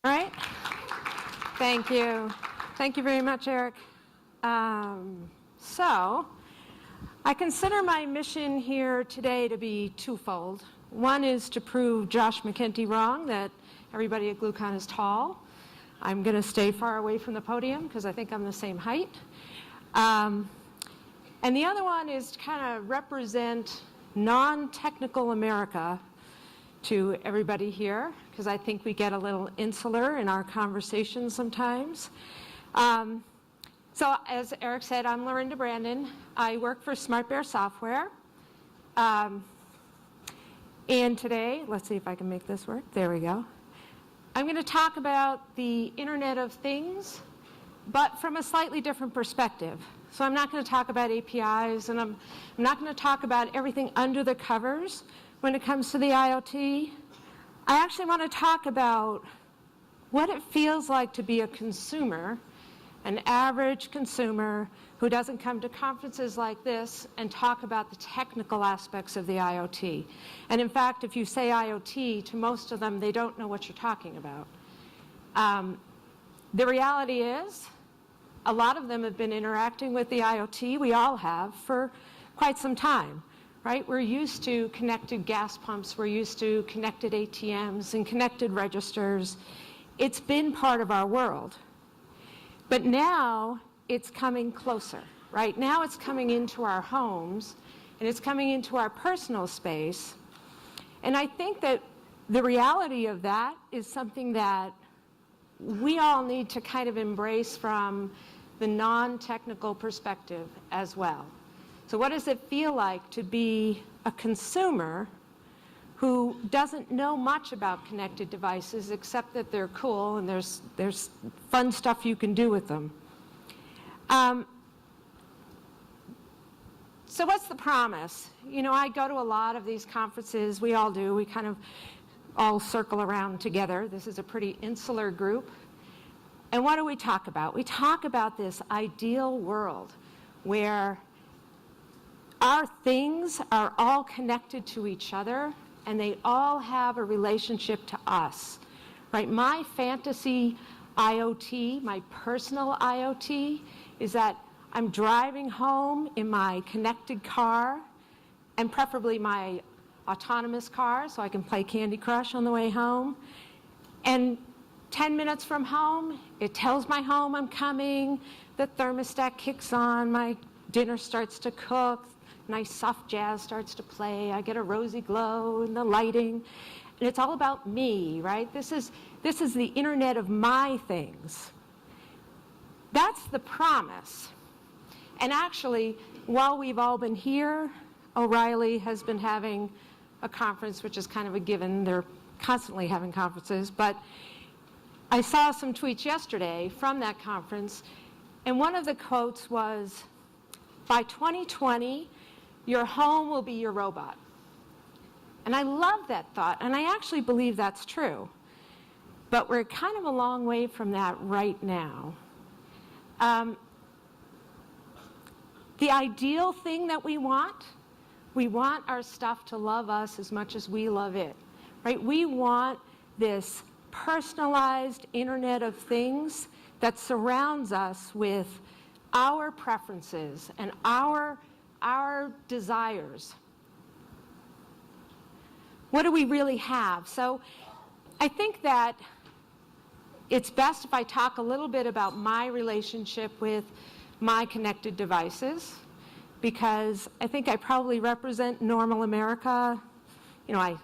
All right. Thank you. Thank you very much, Eric. So, I consider my mission here today to be twofold. One is to prove Josh McKenty wrong, that everybody at Gluecon is tall. I'm going to stay far away from the podium because I think I'm the same height. And the other one is to kind of represent non-technical America to everybody here, because I think we get a little insular in our conversations sometimes. So as Eric said, I'm Lorinda Brandon. I work for SmartBear Software. And today, let's see if I can make this work. There we go. I'm going to talk about the Internet of Things, but from a slightly different perspective. So I'm not going to talk about APIs, and I'm not going to talk about everything under the covers when it comes to the IoT. I actually want to talk about what it feels like to be a consumer, an average consumer who doesn't come to conferences like this and talk about the technical aspects of the IoT. And in fact, if you say IoT, to most of them, they don't know what you're talking about. The reality is, a lot of them have been interacting with the IoT, we all have, for quite some time, right? We're used to connected gas pumps, we're used to connected ATMs and connected registers. It's been part of our world. But now it's coming closer, right? Now it's coming into our homes and it's coming into our personal space. And I think that the reality of that is something that we all need to kind of embrace from the non-technical perspective as well. So what does it feel like to be a consumer who doesn't know much about connected devices except that they're cool and there's fun stuff you can do with them? So what's the promise? You know, I go to a lot of these conferences. We all do. We kind of all circle around together. This is a pretty insular group. And what do we talk about? We talk about this ideal world where our things are all connected to each other and they all have a relationship to us, right? My fantasy IoT, my personal IoT, is that I'm driving home in my connected car, and preferably my autonomous car so I can play Candy Crush on the way home. And 10 minutes from home, it tells my home I'm coming, the thermostat kicks on, my dinner starts to cook, nice soft jazz starts to play, I get a rosy glow in the lighting, and it's all about me, right? This is the internet of my things. That's the promise. And actually, while we've all been here, O'Reilly has been having a conference, which is kind of a given. They're constantly having conferences, but I saw some tweets yesterday from that conference, and one of the quotes was, by 2020, your home will be your robot. And I love that thought, and I actually believe that's true. But we're kind of a long way from that right now. The ideal thing that we want our stuff to love us as much as we love it, right? We want this personalized Internet of Things that surrounds us with our preferences and our desires. What do we really have? So I think that it's best if I talk a little bit about my relationship with my connected devices, because I think I probably represent normal America. You know, I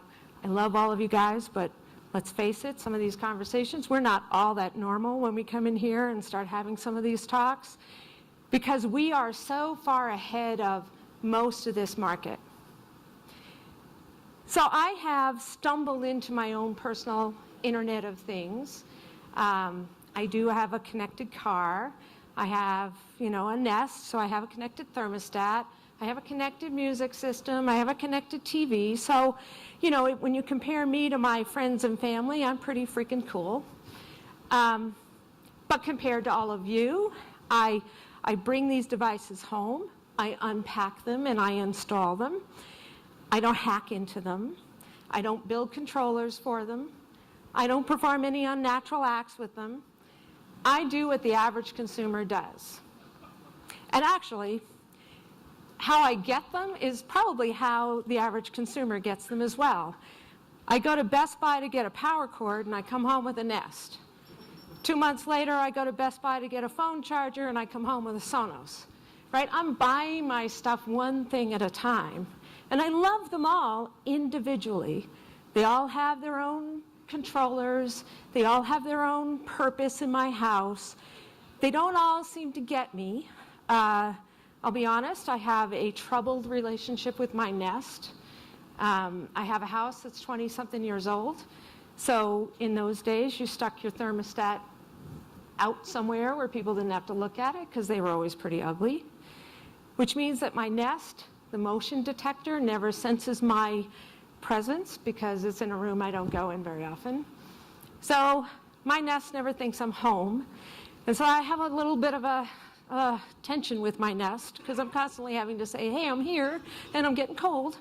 love all of you guys, but let's face it, some of these conversations, we're not all that normal when we come in here and start having some of these talks, because we are so far ahead of most of this market. So I have stumbled into my own personal Internet of Things. I do have a connected car. I have, you know, a Nest, so I have a connected thermostat. I have a connected music system. I have a connected TV. So, you know, when you compare me to my friends and family, I'm pretty freaking cool. But compared to all of you, I bring these devices home. I unpack them and I install them. I don't hack into them. I don't build controllers for them. I don't perform any unnatural acts with them. I do what the average consumer does. And actually, how I get them is probably how the average consumer gets them as well. I go to Best Buy to get a power cord, and I come home with a Nest. 2 months later, I go to Best Buy to get a phone charger, and I come home with a Sonos. Right? I'm buying my stuff one thing at a time. And I love them all individually. They all have their own controllers. They all have their own purpose in my house. They don't all seem to get me. I'll be honest, I have a troubled relationship with my Nest. I have a house that's 20-something years old. So in those days, you stuck your thermostat out somewhere where people didn't have to look at it because they were always pretty ugly, which means that my Nest, the motion detector, never senses my presence because it's in a room I don't go in very often. So my Nest never thinks I'm home. And so I have a little bit of a tension with my Nest because I'm constantly having to say, hey, I'm here, and I'm getting cold.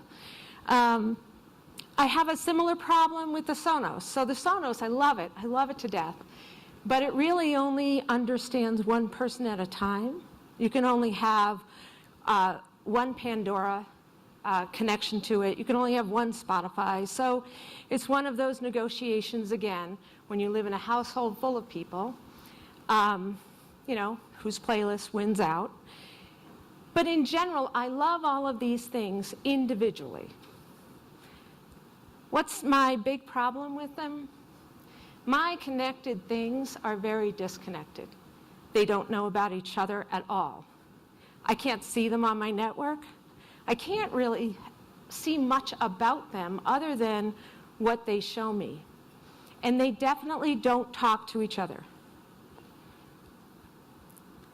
I have a similar problem with the Sonos. So the Sonos, I love it to death. But it really only understands one person at a time. You can only have one Pandora connection to it. You can only have one Spotify. So it's one of those negotiations, again, when you live in a household full of people, you know, whose playlist wins out. But in general, I love all of these things individually. What's my big problem with them? My connected things are very disconnected. They don't know about each other at all. I can't see them on my network. I can't really see much about them other than what they show me. And they definitely don't talk to each other.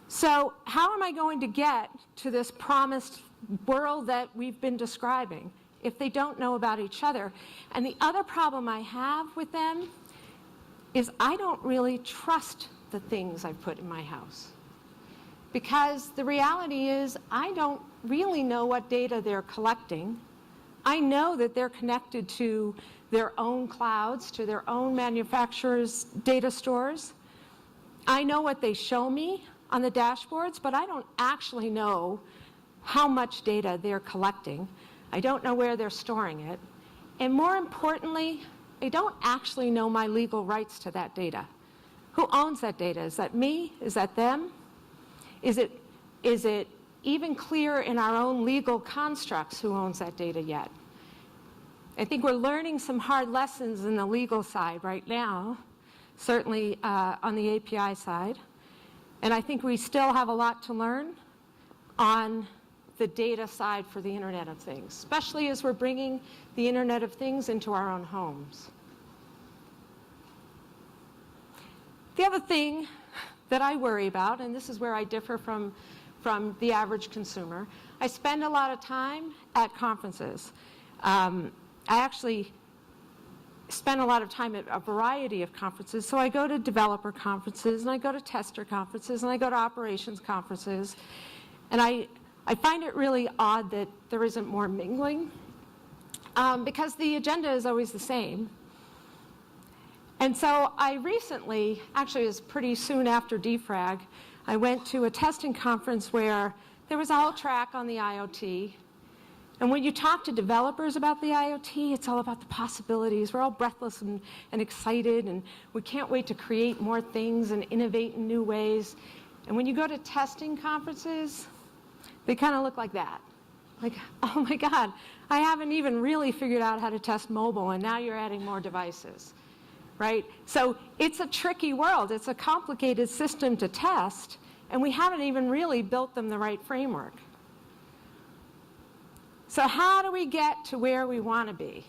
So how am I going to get to this promised world that we've been describing if they don't know about each other? And the other problem I have with them is I don't really trust the things I've put in my house. Because the reality is I don't really know what data they're collecting. I know that they're connected to their own clouds, to their own manufacturers' data stores. I know what they show me on the dashboards, but I don't actually know how much data they're collecting. I don't know where they're storing it. And more importantly, I don't actually know my legal rights to that data. Who owns that data? Is that me? Is that them? Is it even clear in our own legal constructs who owns that data yet? I think we're learning some hard lessons in the legal side right now, certainly on the API side. And I think we still have a lot to learn on the data side for the Internet of Things, especially as we're bringing the Internet of Things into our own homes. The other thing that I worry about, and this is where I differ from the average consumer, I spend a lot of time at conferences. I actually spend a lot of time at a variety of conferences. So I go to developer conferences, and I go to tester conferences, and I go to operations conferences. And I find it really odd that there isn't more mingling because the agenda is always the same. And so I recently, actually it was pretty soon after defrag, I went to a testing conference where there was all track on the IoT. And when you talk to developers about the IoT, it's all about the possibilities. We're all breathless and excited, and we can't wait to create more things and innovate in new ways. And when you go to testing conferences, they kind of look like that. Like, oh my God, I haven't even really figured out how to test mobile, and now you're adding more devices, right? So it's a tricky world. It's a complicated system to test, and we haven't even really built them the right framework. So how do we get to where we want to be?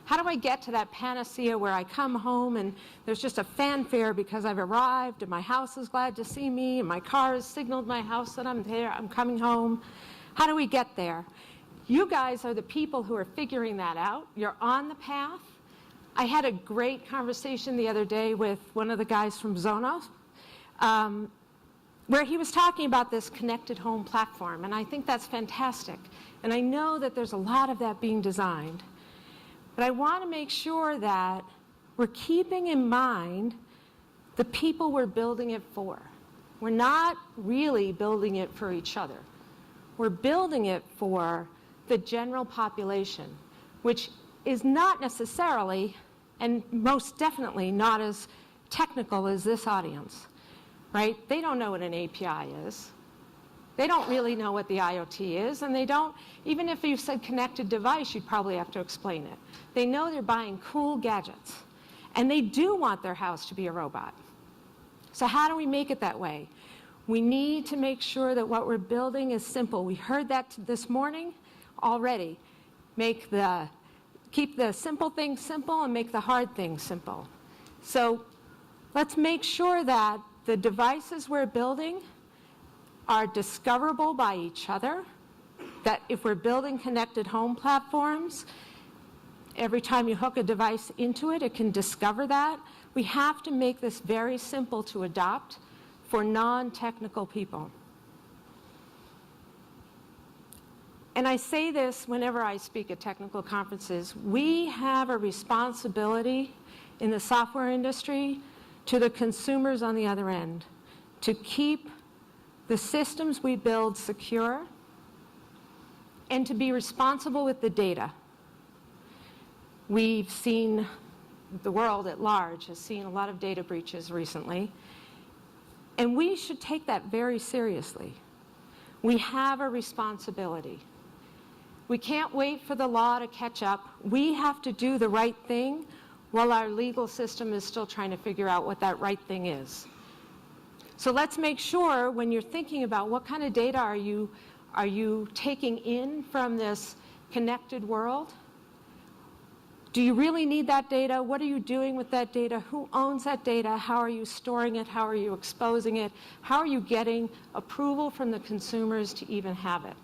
How do I get to that panacea where I come home and there's just a fanfare because I've arrived and my house is glad to see me and my car has signaled my house that I'm there, I'm coming home? How do we get there? You guys are the people who are figuring that out. You're on the path. I had a great conversation the other day with one of the guys from Zonos, where he was talking about this connected home platform, and I think that's fantastic. And I know that there's a lot of that being designed. But I want to make sure that we're keeping in mind the people we're building it for. We're not really building it for each other. We're building it for the general population, which is not necessarily, and most definitely not as technical as this audience, right? They don't know what an API is. They don't really know what the IoT is, and they don't, even if you said connected device, you'd probably have to explain it. They know they're buying cool gadgets, and they do want their house to be a robot. So how do we make it that way? We need to make sure that what we're building is simple. We heard that this morning already. Keep the simple things simple and make the hard things simple. So let's make sure that the devices we're building are discoverable by each other, that if we're building connected home platforms, every time you hook a device into it, it can discover that. We have to make this very simple to adopt for non-technical people. And I say this whenever I speak at technical conferences. We have a responsibility in the software industry to the consumers on the other end to keep the systems we build secure and to be responsible with the data. We've seen, the world at large has seen a lot of data breaches recently, and we should take that very seriously. We have a responsibility. We can't wait for the law to catch up. We have to do the right thing while our legal system is still trying to figure out what that right thing is. So let's make sure when you're thinking about what kind of data are you taking in from this connected world. Do you really need that data? What are you doing with that data? Who owns that data? How are you storing it? How are you exposing it? How are you getting approval from the consumers to even have it?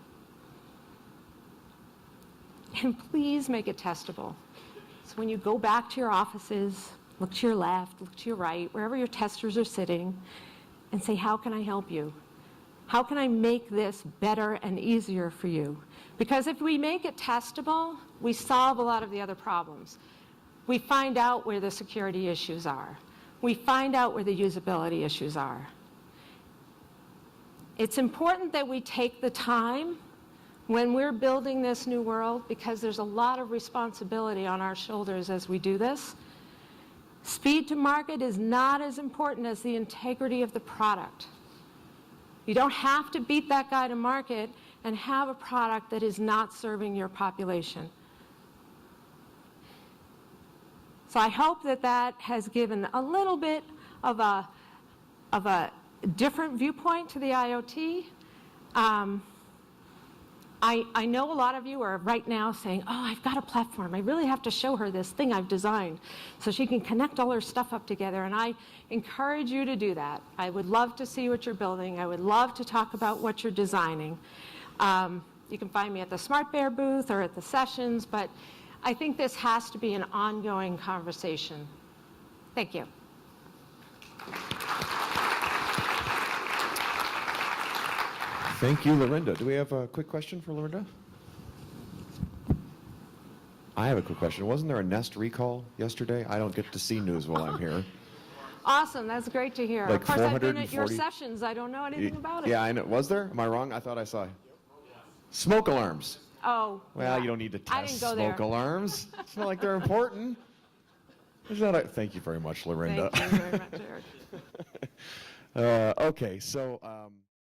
And please make it testable. So when you go back to your offices, look to your left, look to your right, wherever your testers are sitting, and say, how can I help you? How can I make this better and easier for you? Because if we make it testable, we solve a lot of the other problems. We find out where the security issues are. We find out where the usability issues are. It's important that we take the time when we're building this new world, because there's a lot of responsibility on our shoulders as we do this. Speed to market is not as important as the integrity of the product. You don't have to beat that guy to market and have a product that is not serving your population. So I hope that that has given a little bit of a different viewpoint to the IoT. I know a lot of you are right now saying, oh, I've got a platform. I really have to show her this thing I've designed so she can connect all her stuff up together. And I encourage you to do that. I would love to see what you're building. I would love to talk about what you're designing. You can find me at the SmartBear booth or at the sessions, but I think this has to be an ongoing conversation. Thank you. Thank you, Lorinda. Do we have a quick question for Lorinda? I have a quick question. Wasn't there a Nest recall yesterday? I don't get to see news while I'm here. Awesome. That's great to hear. Like of course, I've been at your 440 sessions. I don't know anything about it. Yeah, I know. Was there? Am I wrong? I thought I saw smoke alarms. Oh. Well, yeah. you don't need to I test didn't go there. smoke alarms. It's not like they're important. Thank you very much, Lorinda. Thank you very much, Eric. Okay, so...